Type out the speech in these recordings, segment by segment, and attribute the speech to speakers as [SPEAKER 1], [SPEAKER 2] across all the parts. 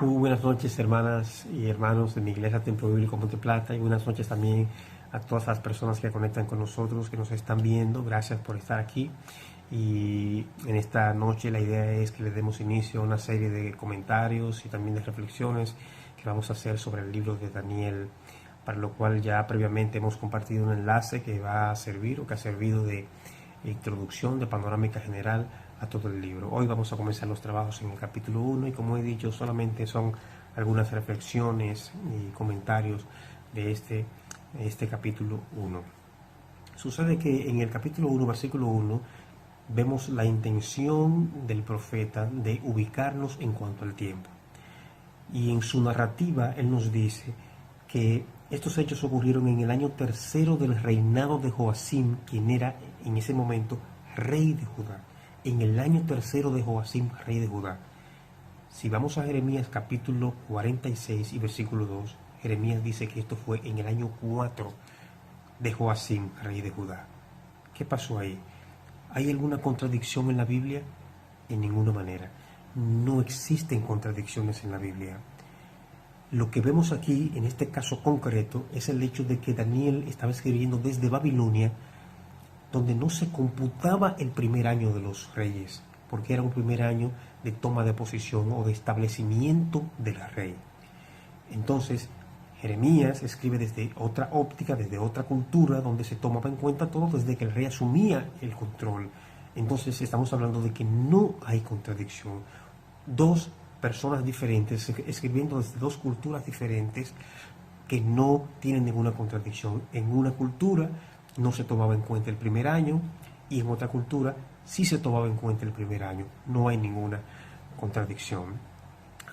[SPEAKER 1] Muy buenas noches, hermanas y hermanos de mi iglesia Templo Bíblico Monte Plata, y buenas noches también a todas las personas que conectan con nosotros, que nos están viendo. Gracias por estar aquí. Y en esta noche la idea es que le demos inicio a una serie de comentarios y también de reflexiones que vamos a hacer sobre el libro de Daniel, para lo cual ya previamente hemos compartido un enlace que va a servir o que ha servido de introducción, de panorámica general a todo el libro. Hoy vamos a comenzar los trabajos en el capítulo 1 y, como he dicho, solamente son algunas reflexiones y comentarios de este capítulo 1. Sucede que en el capítulo 1, versículo 1, vemos la intención del profeta de ubicarnos en cuanto al tiempo. Y en su narrativa él nos dice que estos hechos ocurrieron en el año tercero del reinado de Joacim, quien era en ese momento rey de Judá. En el año tercero de Joacim, rey de Judá. Si vamos a Jeremías capítulo 46 y versículo 2, Jeremías dice que esto fue en el año 4 de Joacim, rey de Judá. ¿Qué pasó ahí? ¿Hay alguna contradicción en la Biblia? En ninguna manera. No existen contradicciones en la Biblia. Lo que vemos aquí, en este caso concreto, es el hecho de que Daniel estaba escribiendo desde Babilonia, donde no se computaba el primer año de los reyes, porque era un primer año de toma de posición o de establecimiento del rey. Entonces, Jeremías escribe desde otra óptica, desde otra cultura, donde se tomaba en cuenta todo desde que el rey asumía el control. Entonces, estamos hablando de que no hay contradicción. Dos personas diferentes, escribiendo desde dos culturas diferentes, que no tienen ninguna contradicción. En una cultura no se tomaba en cuenta el primer año, y en otra cultura sí se tomaba en cuenta el primer año. No hay ninguna contradicción.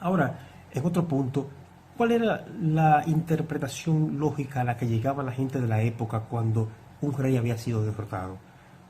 [SPEAKER 1] Ahora, en otro punto, ¿cuál era la interpretación lógica a la que llegaba la gente de la época cuando un rey había sido derrotado?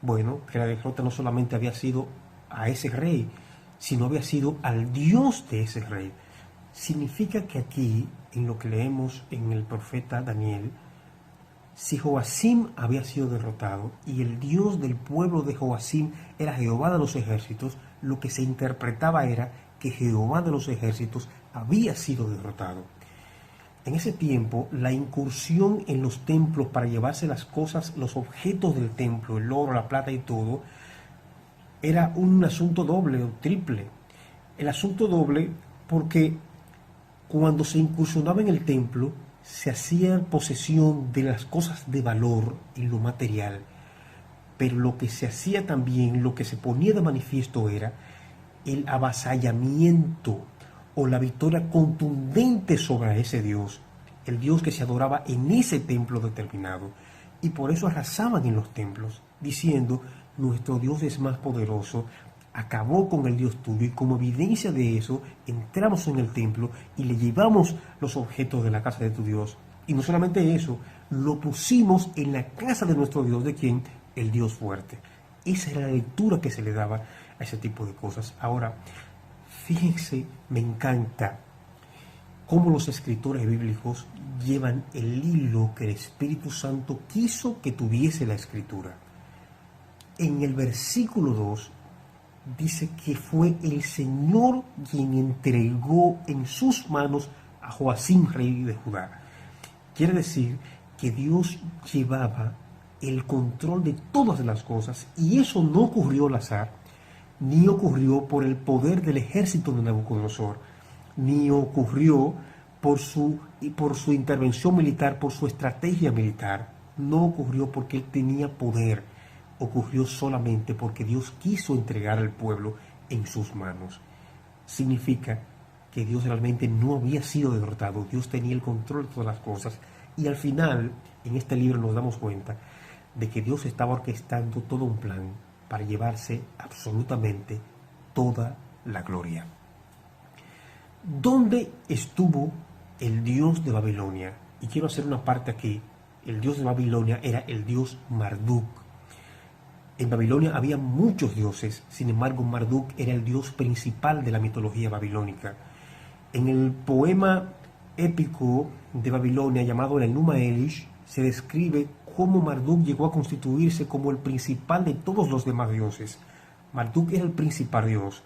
[SPEAKER 1] Bueno, que la derrota no solamente había sido a ese rey, sino había sido al Dios de ese rey. Significa que aquí, en lo que leemos en el profeta Daniel, si Joacim había sido derrotado y el Dios del pueblo de Joacim era Jehová de los ejércitos, lo que se interpretaba era que Jehová de los ejércitos había sido derrotado. En ese tiempo, la incursión en los templos para llevarse las cosas, los objetos del templo, el oro, la plata y todo, era un asunto doble o triple. El asunto doble porque cuando se incursionaba en el templo, se hacía posesión de las cosas de valor en lo material, pero lo que se hacía también, lo que se ponía de manifiesto era el avasallamiento o la victoria contundente sobre ese Dios, el Dios que se adoraba en ese templo determinado. Y por eso arrasaban en los templos, diciendo: nuestro Dios es más poderoso, acabó con el Dios tuyo, y como evidencia de eso, entramos en el templo y le llevamos los objetos de la casa de tu Dios. Y no solamente eso, lo pusimos en la casa de nuestro Dios, ¿de quién? El Dios fuerte. Esa era la lectura que se le daba a ese tipo de cosas. Ahora, fíjense, me encanta cómo los escritores bíblicos llevan el hilo que el Espíritu Santo quiso que tuviese la Escritura. En el versículo 2, dice que fue el Señor quien entregó en sus manos a Joacim, rey de Judá. Quiere decir que Dios llevaba el control de todas las cosas, y eso no ocurrió al azar, ni ocurrió por el poder del ejército de Nabucodonosor, ni ocurrió por su intervención militar, por su estrategia militar. No ocurrió porque él tenía poder. Ocurrió solamente porque Dios quiso entregar al pueblo en sus manos. Significa que Dios realmente no había sido derrotado. Dios tenía el control de todas las cosas. Y al final, en este libro nos damos cuenta de que Dios estaba orquestando todo un plan para llevarse absolutamente toda la gloria. ¿Dónde estuvo el Dios de Babilonia? Y quiero hacer una parte aquí. El Dios de Babilonia era el Dios Marduk. En Babilonia había muchos dioses, sin embargo Marduk era el dios principal de la mitología babilónica. En el poema épico de Babilonia llamado el Enuma Elish se describe cómo Marduk llegó a constituirse como el principal de todos los demás dioses. Marduk era el principal dios,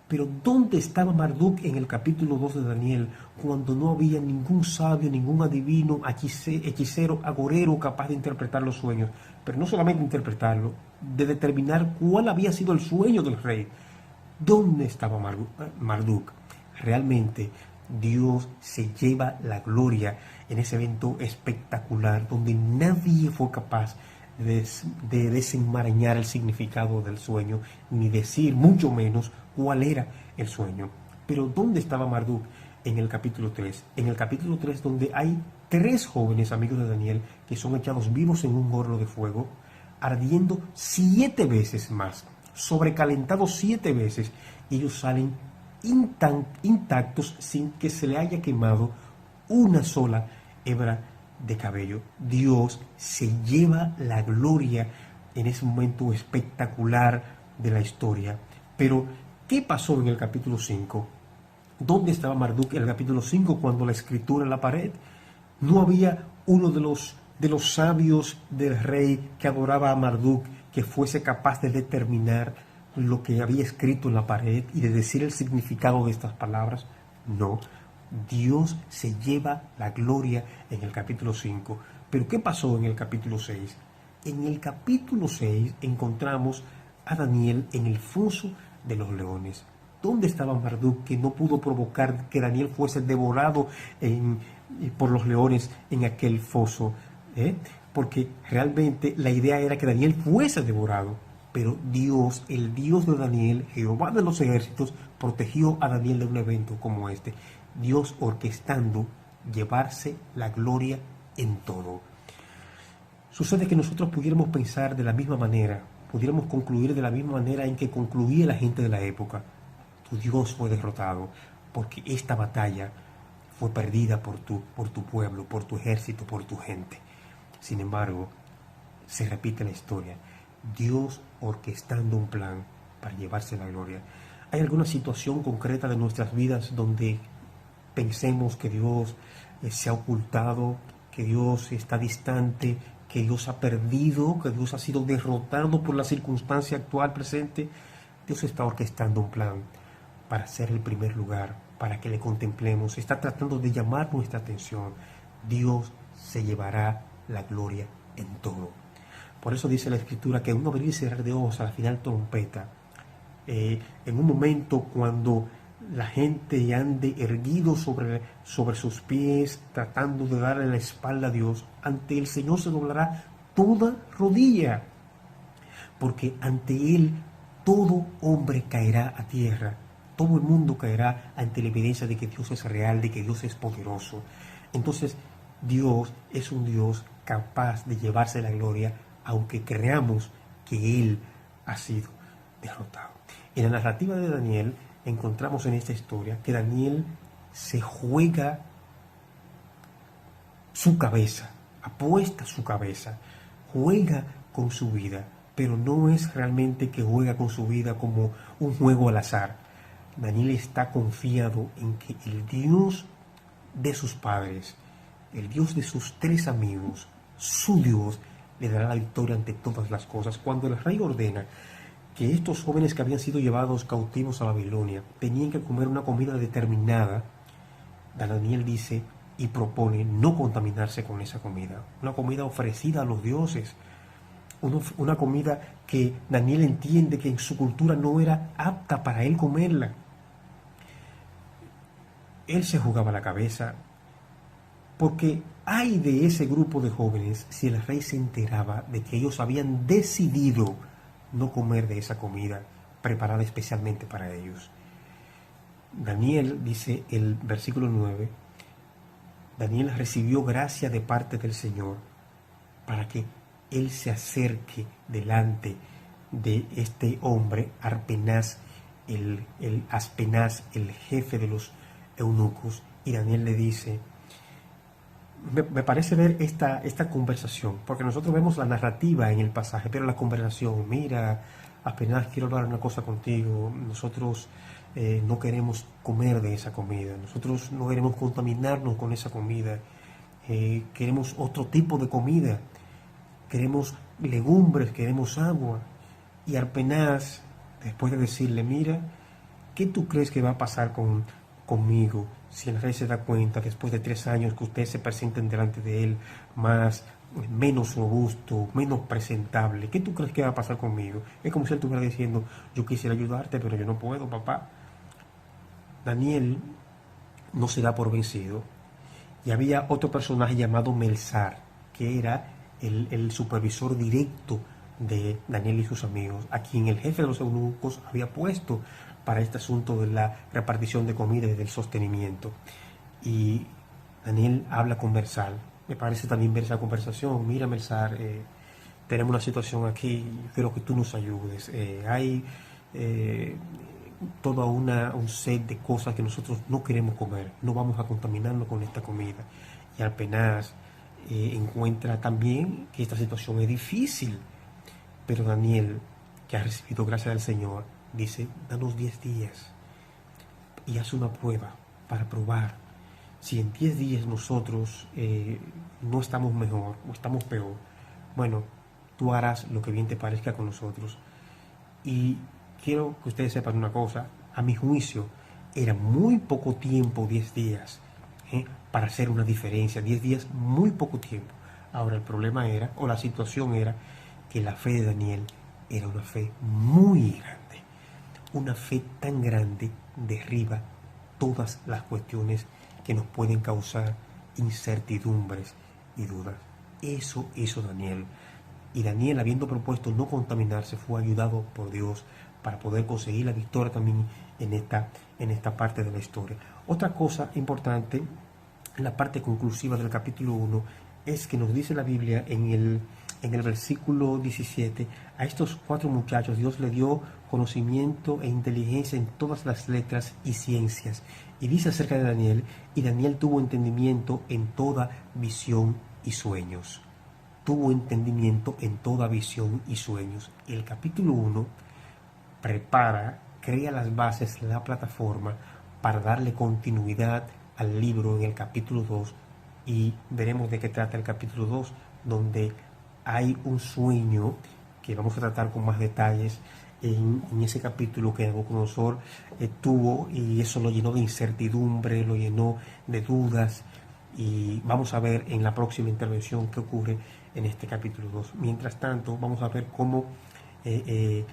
[SPEAKER 1] Pero ¿dónde estaba Marduk en el capítulo 2 de Daniel cuando no había ningún sabio, ningún adivino, hechicero, agorero capaz de interpretar los sueños? Pero no solamente interpretarlo, de determinar cuál había sido el sueño del rey. ¿Dónde estaba Marduk? Realmente Dios se lleva la gloria en ese evento espectacular donde nadie fue capaz de desenmarañar el significado del sueño, ni decir mucho menos cuál era el sueño. Pero ¿dónde estaba Marduk? En el capítulo 3. En el capítulo 3 donde hay 3 jóvenes amigos de Daniel que son echados vivos en un horno de fuego, ardiendo 7 veces más, sobrecalentados 7 veces, ellos salen intactos sin que se le haya quemado una sola hebra de cabello. Dios se lleva la gloria en ese momento espectacular de la historia. Pero, ¿qué pasó en el capítulo 5? ¿Dónde estaba Marduk en el capítulo 5 cuando la escritura en la pared? No había uno de los sabios del rey que adoraba a Marduk que fuese capaz de determinar lo que había escrito en la pared y de decir el significado de estas palabras. No, Dios se lleva la gloria en el capítulo 5. Pero ¿qué pasó en el capítulo 6? En el capítulo 6 encontramos a Daniel en el foso de los leones. ¿Dónde estaba Marduk que no pudo provocar que Daniel fuese devorado por los leones en aquel foso? Porque realmente la idea era que Daniel fuese devorado. Pero Dios, el Dios de Daniel, Jehová de los ejércitos, protegió a Daniel de un evento como este. Dios orquestando llevarse la gloria en todo. Sucede que nosotros pudiéramos pensar de la misma manera, pudiéramos concluir de la misma manera en que concluía la gente de la época. Tu Dios fue derrotado porque esta batalla fue perdida por tu pueblo, por tu ejército, por tu gente. Sin embargo, se repite la historia. Dios orquestando un plan para llevarse la gloria. ¿Hay alguna situación concreta de nuestras vidas donde pensemos que Dios se ha ocultado, que Dios está distante, que Dios ha perdido, que Dios ha sido derrotado por la circunstancia actual presente? Dios está orquestando un plan para ser el primer lugar, para que le contemplemos. Está tratando de llamar nuestra atención. Dios se llevará la gloria en todo. Por eso dice la Escritura que un abrir y cerrar de ojos a la final trompeta, en un momento cuando la gente ande erguido sobre sus pies, tratando de darle la espalda a Dios, ante el Señor se doblará toda rodilla, porque ante Él todo hombre caerá a tierra, todo el mundo caerá ante la evidencia de que Dios es real, de que Dios es poderoso. Entonces, Dios es un Dios capaz de llevarse la gloria, aunque creamos que Él ha sido derrotado. En la narrativa de Daniel encontramos en esta historia que Daniel se juega su cabeza, apuesta su cabeza, juega con su vida, pero no es realmente que juega con su vida como un juego al azar. Daniel está confiado en que el Dios de sus padres, el Dios de sus 3 amigos, su Dios, le dará la victoria ante todas las cosas. Cuando el rey ordena que estos jóvenes que habían sido llevados cautivos a Babilonia tenían que comer una comida determinada, Daniel dice y propone no contaminarse con esa comida, una comida ofrecida a los dioses, una comida que Daniel entiende que en su cultura no era apta para él comerla. Él se jugaba la cabeza, porque ay de ese grupo de jóvenes si el rey se enteraba de que ellos habían decidido no comer de esa comida preparada especialmente para ellos. Daniel, dice el versículo 9, Daniel recibió gracia de parte del Señor para que él se acerque delante de este hombre, Aspenaz, el jefe de los eunucos, y Daniel le dice, me parece ver esta conversación, porque nosotros vemos la narrativa en el pasaje, pero la conversación, mira, apenas quiero hablar una cosa contigo, nosotros no queremos comer de esa comida, nosotros no queremos contaminarnos con esa comida, queremos otro tipo de comida, queremos legumbres, queremos agua. Y Aspenaz, después de decirle, mira, ¿qué tú crees que va a pasar conmigo si el rey se da cuenta después de 3 años que ustedes se presenten delante de él menos robusto, menos presentable? ¿Qué tú crees que va a pasar conmigo? Es como si él estuviera diciendo, yo quisiera ayudarte, pero yo no puedo, papá. Daniel no se da por vencido. Y había otro personaje llamado Melzar, que era el supervisor directo de Daniel y sus amigos, a quien el jefe de los eunucos había puesto para este asunto de la repartición de comida y del sostenimiento. Y Daniel habla con Melzar. Me parece también ver esa conversación. Mira, Melzar, tenemos una situación aquí, quiero que tú nos ayudes. Hay toda un set de cosas que nosotros no queremos comer, no vamos a contaminarnos con esta comida. Y apenas encuentra también que esta situación es difícil, pero Daniel, que ha recibido gracia del Señor, dice, danos 10 días y haz una prueba para probar. Si en 10 días nosotros no estamos mejor o estamos peor, bueno, tú harás lo que bien te parezca con nosotros. Y quiero que ustedes sepan una cosa, a mi juicio era muy poco tiempo, 10 días, para hacer una diferencia, 10 días, muy poco tiempo. Ahora el problema era, o la situación era, que la fe de Daniel era una fe muy grande. Una fe tan grande derriba todas las cuestiones que nos pueden causar incertidumbres y dudas. Eso hizo Daniel. Y Daniel, habiendo propuesto no contaminarse, fue ayudado por Dios para poder conseguir la victoria también en esta parte de la historia. Otra cosa importante, en la parte conclusiva del capítulo 1, es que nos dice la Biblia en el versículo 17, a estos 4 muchachos Dios le dio conocimiento e inteligencia en todas las letras y ciencias. Y dice acerca de Daniel, y Daniel tuvo entendimiento en toda visión y sueños. Tuvo entendimiento en toda visión y sueños. Y el capítulo 1 crea las bases, la plataforma para darle continuidad al libro en el capítulo 2 y veremos de qué trata el capítulo 2, donde hay un sueño que vamos a tratar con más detalles en ese capítulo que Nabucodonosor tuvo, y eso lo llenó de incertidumbre, lo llenó de dudas, y vamos a ver en la próxima intervención qué ocurre en este capítulo 2. Mientras tanto, vamos a ver cómo,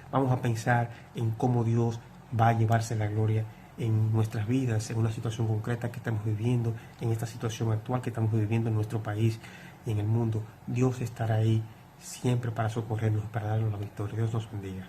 [SPEAKER 1] vamos a pensar en cómo Dios va a llevarse la gloria en nuestras vidas, en una situación concreta que estamos viviendo, en esta situación actual que estamos viviendo en nuestro país y en el mundo. Dios estará ahí siempre para socorrernos, para darnos la victoria. Dios nos bendiga.